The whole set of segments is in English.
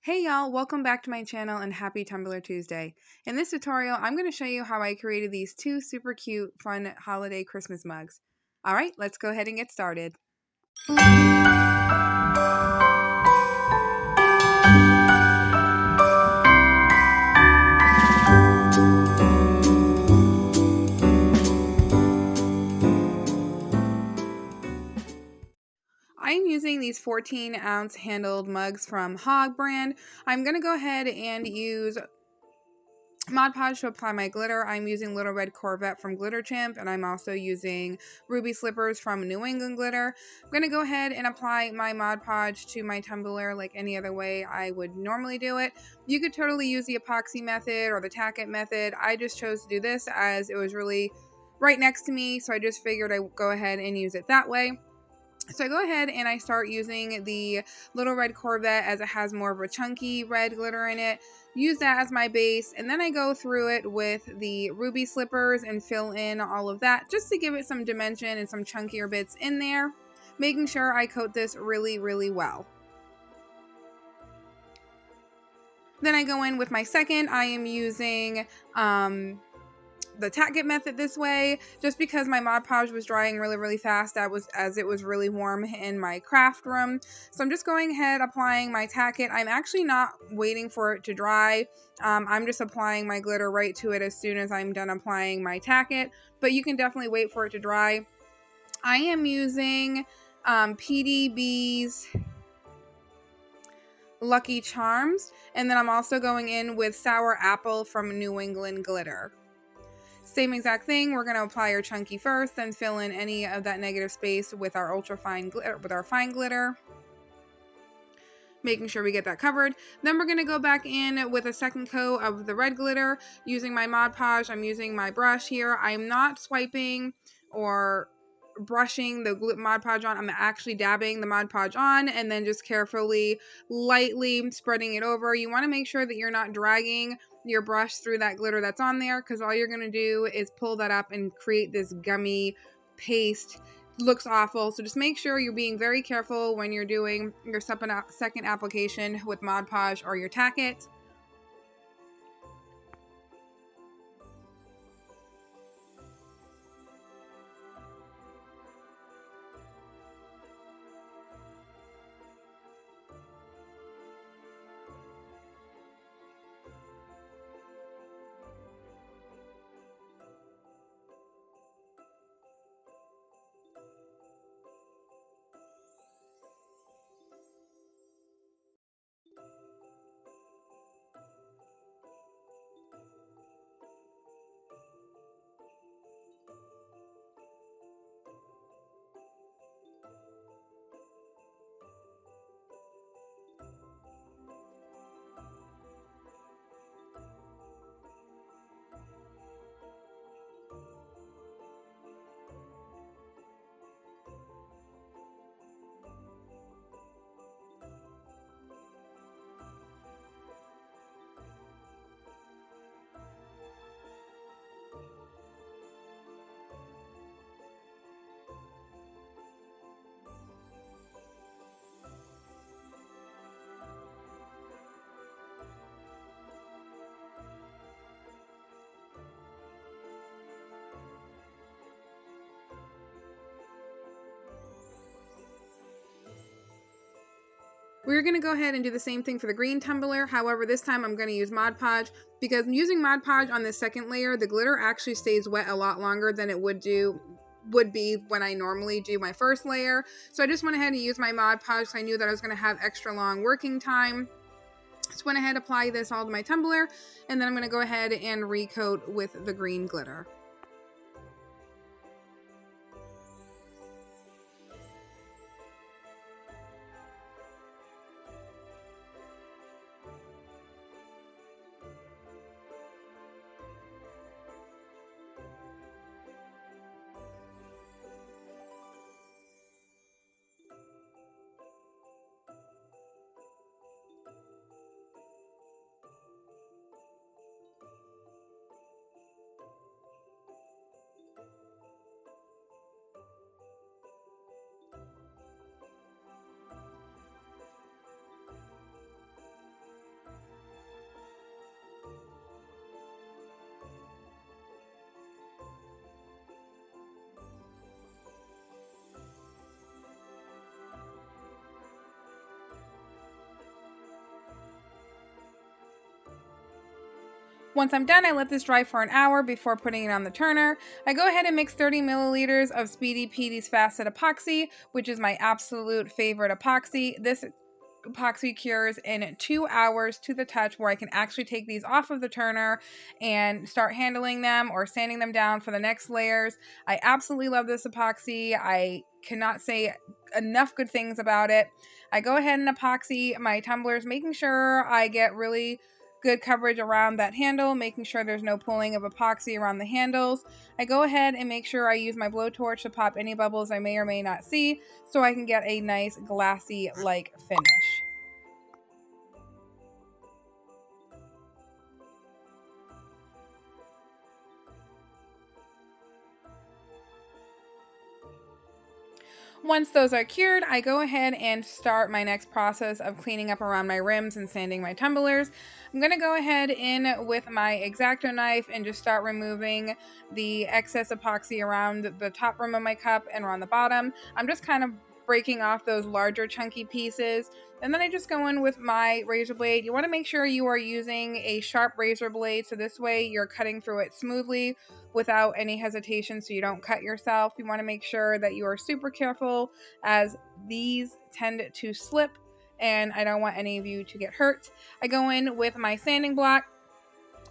Hey y'all, welcome back to my channel and happy Tumbler Tuesday. In this tutorial, I'm going to show you how I created these two super cute, fun holiday Christmas mugs. Alright, let's go ahead and get started. I'm using these 14-ounce handled mugs from Hog brand. I'm going to go ahead and use Mod Podge to apply my glitter. I'm using Little Red Corvette from Glitter Chimp, and I'm also using Ruby Slippers from New England Glitter. I'm going to go ahead and apply my Mod Podge to my tumbler like any other way I would normally do it. You could totally use the epoxy method or the tack it method. I just chose to do this as it was really right next to me, so I just figured I'd go ahead and use it that way. So I go ahead and I start using the Little Red Corvette as it has more of a chunky red glitter in it. Use that as my base, and then I go through it with the Ruby Slippers and fill in all of that just to give it some dimension and some chunkier bits in there, making sure I coat this really, really well. Then I go in with my second. I am using the tack it method this way just because my Mod Podge was drying really fast as it was really warm in my craft room. So I'm just going ahead applying my tack it. I'm actually not waiting for it to dry. I'm just applying my glitter right to it as soon as I'm done applying my tack it, but you can definitely wait for it to dry. I am using PDB's Lucky Charms, and then I'm also going in with Sour Apple from New England Glitter. Same exact thing, we're going to apply our chunky first, then fill in any of that negative space with our ultra fine glitter, fine glitter, making sure we get that covered. Then we're going to go back in with a second coat of the red glitter using my Mod Podge. I'm using my brush here. I'm not swiping or brushing the Mod Podge on. I'm actually dabbing the Mod Podge on and then just carefully, lightly spreading it over. You want to make sure that you're not dragging your brush through that glitter that's on there, because all you're going to do is pull that up and create this gummy paste. Looks awful. So just make sure you're being very careful when you're doing your second application with Mod Podge or your tack it. We're going to go ahead and do the same thing for the green tumbler. However, this time I'm going to use Mod Podge, because using Mod Podge on the second layer, the glitter actually stays wet a lot longer than it would be when I normally do my first layer. So I just went ahead and used my Mod Podge because I knew that I was going to have extra long working time. Just went ahead and apply this all to my tumbler, and then I'm going to go ahead and recoat with the green glitter. Once I'm done, I let this dry for an hour before putting it on the turner. I go ahead and mix 30 milliliters of Speedy Petey's Fast Set Epoxy, which is my absolute favorite epoxy. This epoxy cures in 2 hours to the touch, where I can actually take these off of the turner and start handling them or sanding them down for the next layers. I absolutely love this epoxy. I cannot say enough good things about it. I go ahead and epoxy my tumblers, making sure I get really good coverage around that handle, making sure there's no pulling of epoxy around the handles. I go ahead and make sure I use my blowtorch to pop any bubbles I may or may not see, so I can get a nice glassy like finish. Once those are cured, I go ahead and start my next process of cleaning up around my rims and sanding my tumblers. I'm going to go ahead in with my X-Acto knife and just start removing the excess epoxy around the top rim of my cup and around the bottom. I'm just kind of breaking off those larger chunky pieces. And then I just go in with my razor blade. You want to make sure you are using a sharp razor blade, so this way you're cutting through it smoothly without any hesitation, so you don't cut yourself. You want to make sure that you are super careful, as these tend to slip and I don't want any of you to get hurt. I go in with my sanding block,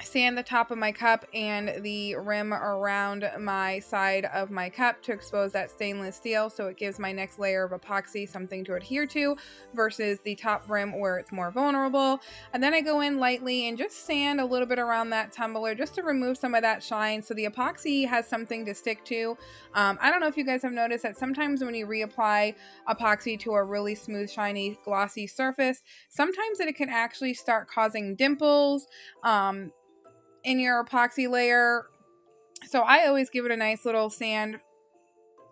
sand the top of my cup and the rim around my side of my cup to expose that stainless steel, so it gives my next layer of epoxy something to adhere to versus the top rim where it's more vulnerable. And then I go in lightly and just sand a little bit around that tumbler just to remove some of that shine, so the epoxy has something to stick to. I don't know if you guys have noticed that sometimes when you reapply epoxy to a really smooth, shiny, glossy surface, sometimes it can actually start causing dimples in your epoxy layer. So I always give it a nice little sand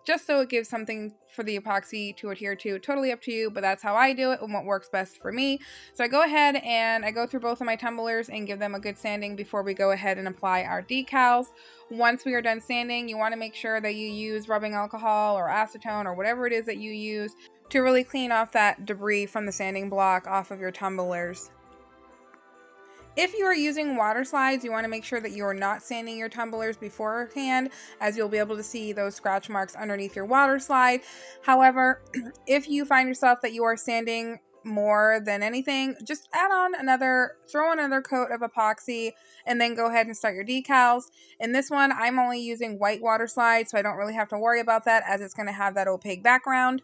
just so it gives something for the epoxy to adhere to. Totally up to you, but that's how I do it and what works best for me. So I go ahead and I go through both of my tumblers and give them a good sanding before we go ahead and apply our decals. Once we are done sanding, you want to make sure that you use rubbing alcohol or acetone or whatever it is that you use to really clean off that debris from the sanding block off of your tumblers. If you are using water slides, you want to make sure that you are not sanding your tumblers beforehand, as you'll be able to see those scratch marks underneath your water slide. However, if you find yourself that you are sanding more than anything, just throw another coat of epoxy and then go ahead and start your decals. In this one, I'm only using white water slides, so I don't really have to worry about that, as it's going to have that opaque background.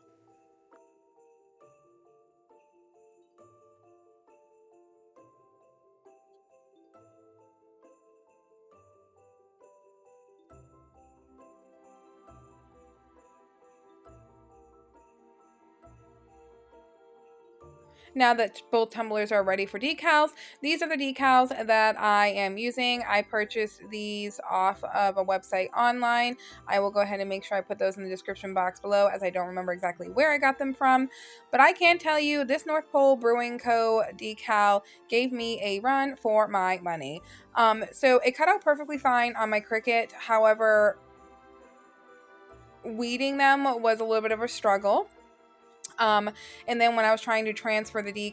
Now that both tumblers are ready for decals, these are the decals that I am using. I purchased these off of a website online. I will go ahead and make sure I put those in the description box below, as I don't remember exactly where I got them from. But I can tell you this North Pole Brewing Co. decal gave me a run for my money. So it cut out perfectly fine on my Cricut. However, weeding them was a little bit of a struggle. And then when I was trying to transfer the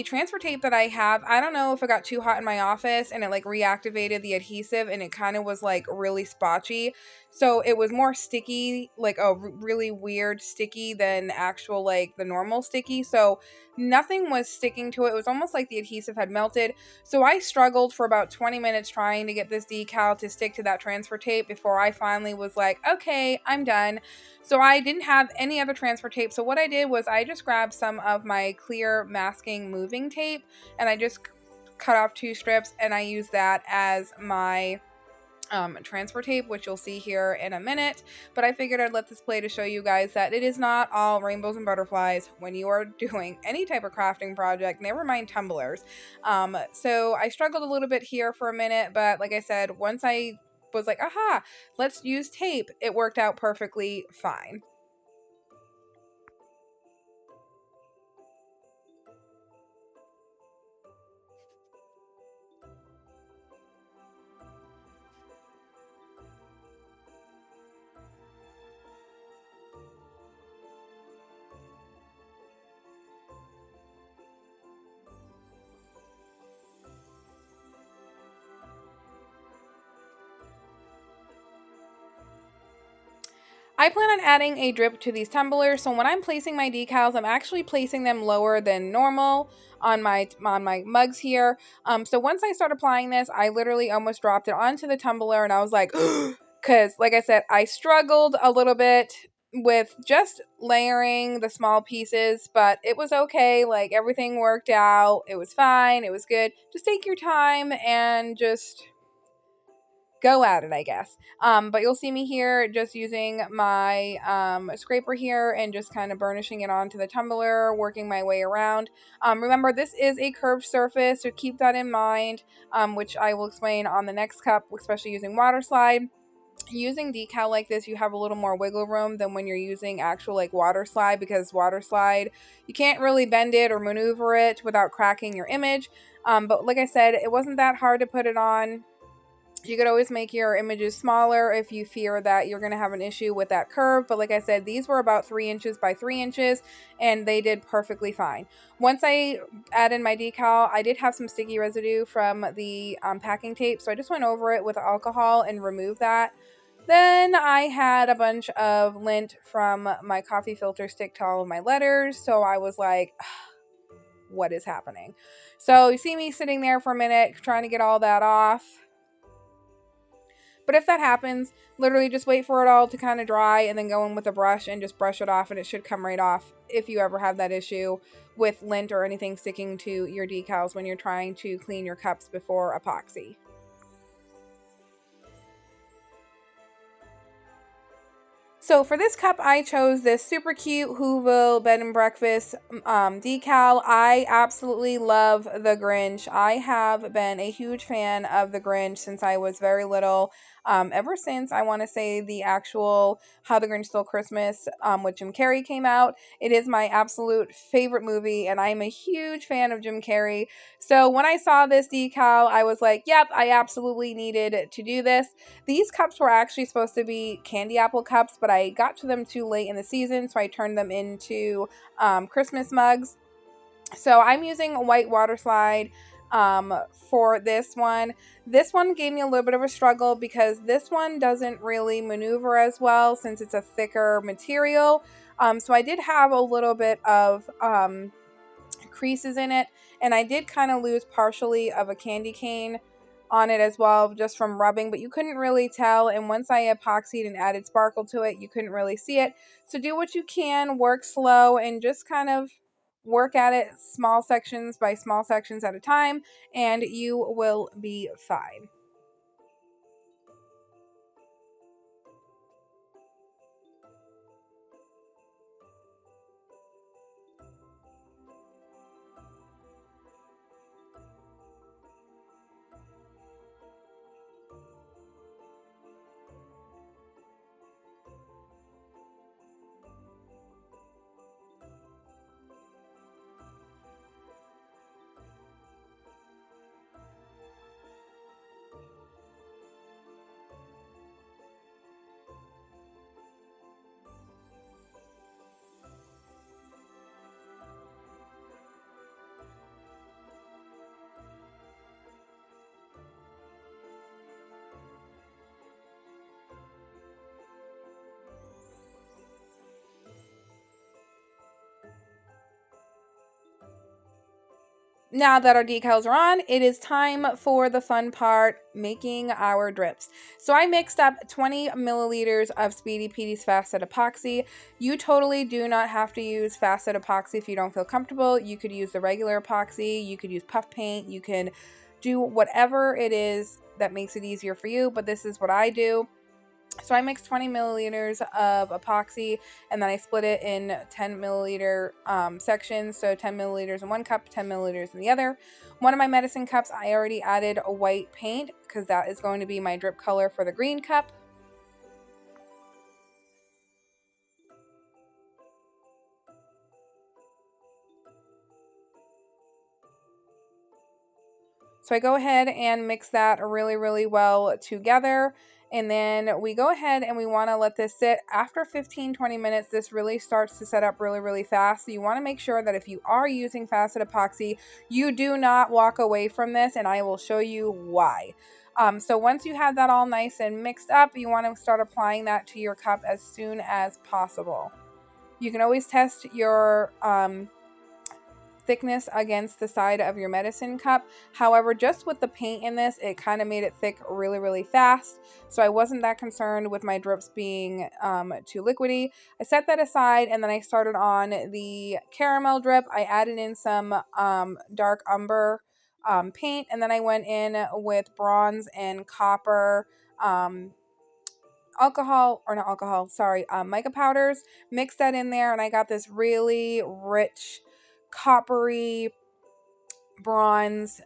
transfer tape that I have, I don't know if it got too hot in my office and it like reactivated the adhesive and it kind of was like really spotchy. So it was more sticky, like a really weird sticky than actual like the normal sticky. So nothing was sticking to it. It was almost like the adhesive had melted. So I struggled for about 20 minutes trying to get this decal to stick to that transfer tape before I finally was like, okay, I'm done. So I didn't have any other transfer tape. So what I did was I just grabbed some of my clear masking moving tape and I just cut off 2 strips and I used that as my transfer tape, which you'll see here in a minute. But I figured I'd let this play to show you guys that it is not all rainbows and butterflies when you are doing any type of crafting project, never mind tumblers. So I struggled a little bit here for a minute, but like I said, once I was like, aha, let's use tape, it worked out perfectly fine. I plan on adding a drip to these tumblers, so when I'm placing my decals, I'm actually placing them lower than normal on my mugs here. So once I start applying this, I literally almost dropped it onto the tumbler, and I was like, because like I said, I struggled a little bit with just layering the small pieces, but it was okay. Like, everything worked out. It was fine. It was good. Just take your time and just go at it, I guess. But you'll see me here just using my scraper here and just kind of burnishing it onto the tumbler, working my way around. Remember, this is a curved surface, so keep that in mind, which I will explain on the next cup, especially using water slide. Using decal like this, you have a little more wiggle room than when you're using actual like water slide, because water slide, you can't really bend it or maneuver it without cracking your image. But like I said, it wasn't that hard to put it on. You could always make your images smaller if you fear that you're going to have an issue with that curve. But like I said, these were about 3 inches by 3 inches, and they did perfectly fine. Once I added my decal, I did have some sticky residue from the packing tape. So I just went over it with alcohol and removed that. Then I had a bunch of lint from my coffee filter stick to all of my letters. So I was like, what is happening? So you see me sitting there for a minute trying to get all that off. But if that happens, literally just wait for it all to kind of dry and then go in with a brush and just brush it off, and it should come right off if you ever have that issue with lint or anything sticking to your decals when you're trying to clean your cups before epoxy. So for this cup, I chose this super cute Whoville Bed and Breakfast decal. I absolutely love the Grinch. I have been a huge fan of the Grinch since I was very little. Ever since, I want to say, the actual How the Grinch Stole Christmas with Jim Carrey came out. It is my absolute favorite movie, and I'm a huge fan of Jim Carrey. So when I saw this decal, I was like, yep, I absolutely needed to do this. These cups were actually supposed to be candy apple cups, but I got to them too late in the season, so I turned them into Christmas mugs. So I'm using a white water slide for this one. This one gave me a little bit of a struggle because this one doesn't really maneuver as well since it's a thicker material. So I did have a little bit of creases in it, and I did kind of lose partially of a candy cane on it as well, just from rubbing, but you couldn't really tell. And once I epoxied and added sparkle to it, you couldn't really see it. So do what you can, work slow, and just kind of work at it small sections by small sections at a time, and you will be fine. Now that our decals are on, it is time for the fun part, making our drips. So I mixed up 20 milliliters of Speedy Petey's Fast Set Epoxy. You totally do not have to use Fast Set Epoxy if you don't feel comfortable. You could use the regular epoxy, you could use puff paint, you can do whatever it is that makes it easier for you, but this is what I do. So I mixed 20 milliliters of epoxy, and then I split it in 10 milliliter sections. So 10 milliliters in one cup, 10 milliliters in the other. One of my medicine cups, I already added a white paint because that is going to be my drip color for the green cup. So I go ahead and mix that really, really well together. And then we go ahead and we want to let this sit. After 15-20 minutes, this really starts to set up really, really fast. So you want to make sure that if you are using Fast Set Epoxy, you do not walk away from this, and I will show you why. So once you have that all nice and mixed up, you want to start applying that to your cup as soon as possible. You can always test your thickness against the side of your medicine cup. However, just with the paint in this, it kind of made it thick really, really fast. So I wasn't that concerned with my drips being too liquidy. I set that aside and then I started on the caramel drip. I added in some dark umber paint, and then I went in with bronze and copper alcohol, or not alcohol, sorry, mica powders. Mixed that in there and I got this really rich coppery bronze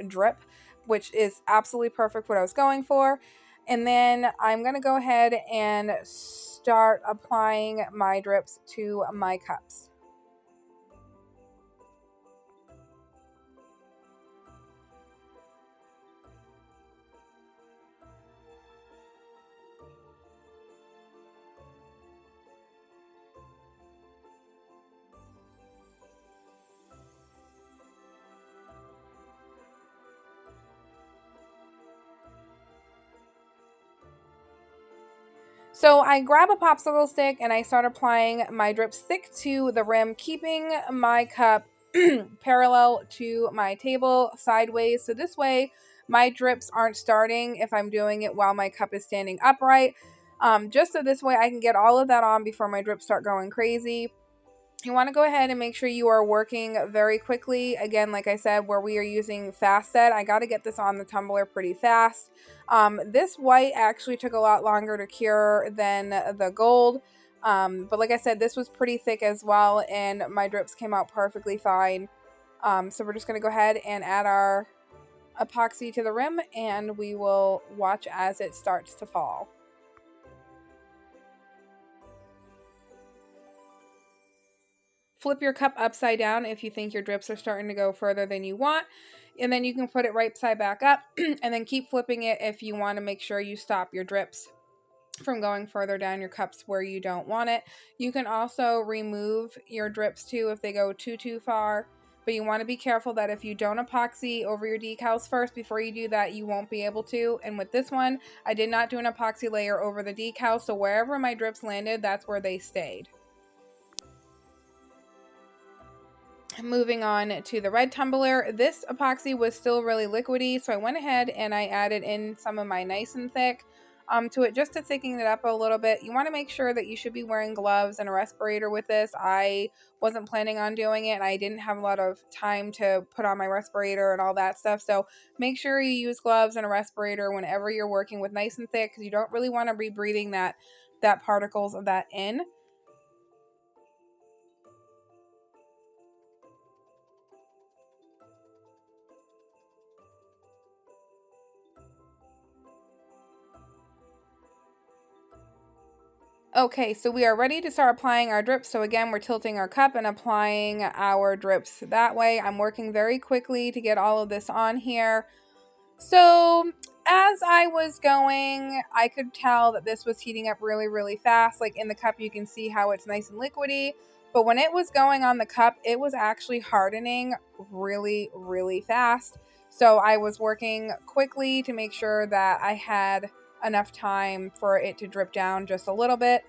drip, which is absolutely perfect what I was going for. And then I'm going to go ahead and start applying my drips to my cups. So I grab a popsicle stick and I start applying my drips thick to the rim, keeping my cup parallel to my table sideways. So this way my drips aren't starting if I'm doing it while my cup is standing upright. Just so this way I can get all of that on before my drips start going crazy. You want to go ahead and make sure you are working very quickly. Again, like I said, where we are using fast set, I got to get this on the tumbler pretty fast. This white actually took a lot longer to cure than the gold. But like I said, this was pretty thick as well, and my drips came out perfectly fine. So we're just going to go ahead and add our epoxy to the rim, and we will watch as it starts to fall. Flip your cup upside down if you think your drips are starting to go further than you want. And then you can put it right side back up and then keep flipping it if you want to make sure you stop your drips from going further down your cups where you don't want it. You can also remove your drips too if they go too far. But you want to be careful that if you don't epoxy over your decals first before you do that, you won't be able to. And with this one, I did not do an epoxy layer over the decal, so wherever my drips landed, that's where they stayed. Moving on to the red tumbler, this epoxy was still really liquidy, so I went ahead and I added in some of my nice and thick to it just to thicken it up a little bit. You want to make sure that you should be wearing gloves and a respirator with this. I wasn't planning on doing it, and I didn't have a lot of time to put on my respirator and all that stuff, so make sure you use gloves and a respirator whenever you're working with nice and thick, because you don't really want to be breathing that particles of that in. Okay, so we are ready to start applying our drips. So again, we're tilting our cup and applying our drips that way. I'm working very quickly to get all of this on here. So as I was going, I could tell that this was heating up really, really fast. Like in the cup, you can see how it's nice and liquidy. But when it was going on the cup, it was actually hardening really, really fast. So I was working quickly to make sure that I had enough time for it to drip down just a little bit.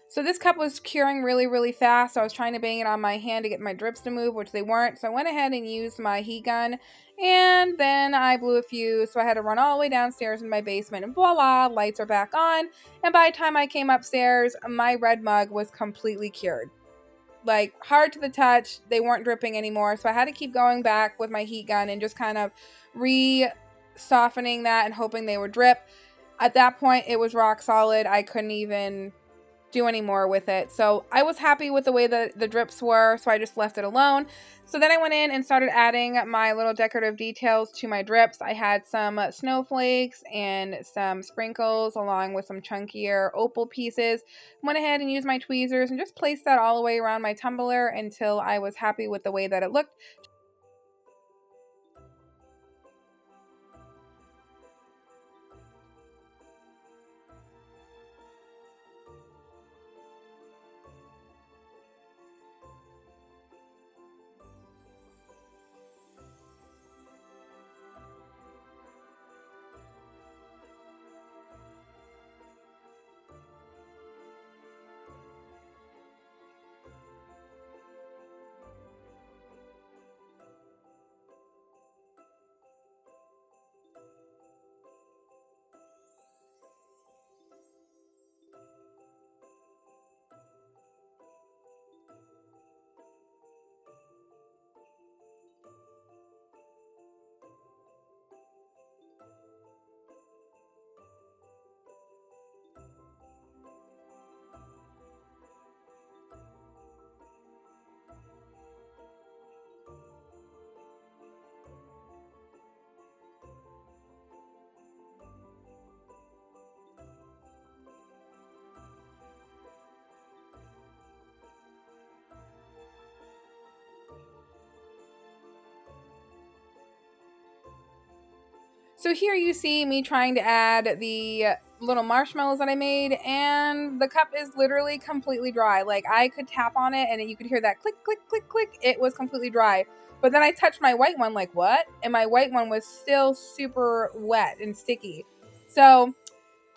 So this cup was curing really, really fast. So I was trying to bang it on my hand to get my drips to move, which they weren't. So I went ahead and used my heat gun, and then I blew a fuse. So I had to run all the way downstairs in my basement, and voila, lights are back on. And by the time I came upstairs, my red mug was completely cured. Like hard to the touch, they weren't dripping anymore. So I had to keep going back with my heat gun and just kind of re-softening that and hoping they would drip. At that point, it was rock solid. I couldn't even do any more with it. So I was happy with the way that the drips were, so I just left it alone. So then I went in and started adding my little decorative details to my drips. I had some snowflakes and some sprinkles along with some chunkier opal pieces. Went ahead and used my tweezers and just placed that all the way around my tumbler until I was happy with the way that it looked. So here you see me trying to add the little marshmallows that I made, and the cup is literally completely dry. Like, I could tap on it and you could hear that click, click, click, click. It was completely dry. But then I touched my white one, like, what? And my white one was still super wet and sticky. So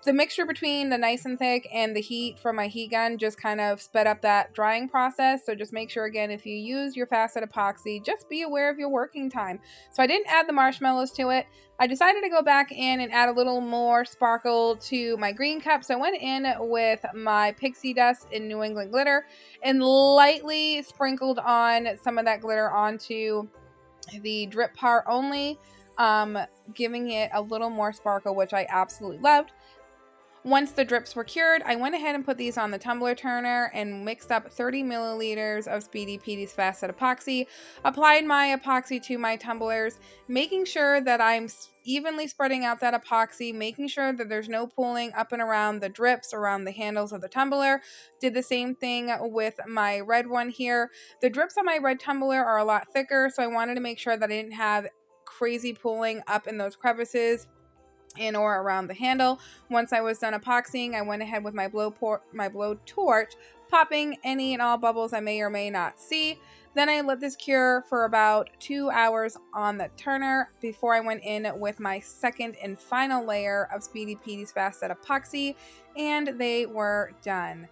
the mixture between the nice and thick and the heat from my heat gun just kind of sped up that drying process. So just make sure, again, if you use your fast set epoxy, just be aware of your working time. So I didn't add the marshmallows to it. I decided to go back in and add a little more sparkle to my green cup. So I went in with my pixie dust in New England glitter and lightly sprinkled on some of that glitter onto the drip part only, giving it a little more sparkle, which I absolutely loved. Once the drips were cured, I went ahead and put these on the tumbler turner and mixed up 30 milliliters of Speedy Petey's Fast Set Epoxy, applied my epoxy to my tumblers, making sure that I'm evenly spreading out that epoxy, making sure that there's no pooling up and around the drips, around the handles of the tumbler. Did the same thing with my red one here. The drips on my red tumbler are a lot thicker, so I wanted to make sure that I didn't have crazy pooling up in those crevices and or around the handle. Once I was done epoxying, I went ahead with my blowtorch, popping any and all bubbles I may or may not see. Then I let this cure for about 2 hours on the turner before I went in with my second and final layer of Speedy Petey's Fast Set Epoxy, and they were done.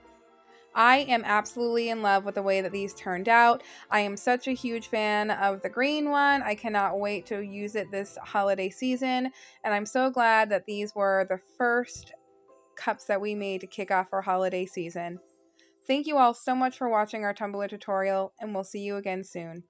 I am absolutely in love with the way that these turned out. I am such a huge fan of the green one. I cannot wait to use it this holiday season. And I'm so glad that these were the first cups that we made to kick off our holiday season. Thank you all so much for watching our tumbler tutorial, and we'll see you again soon.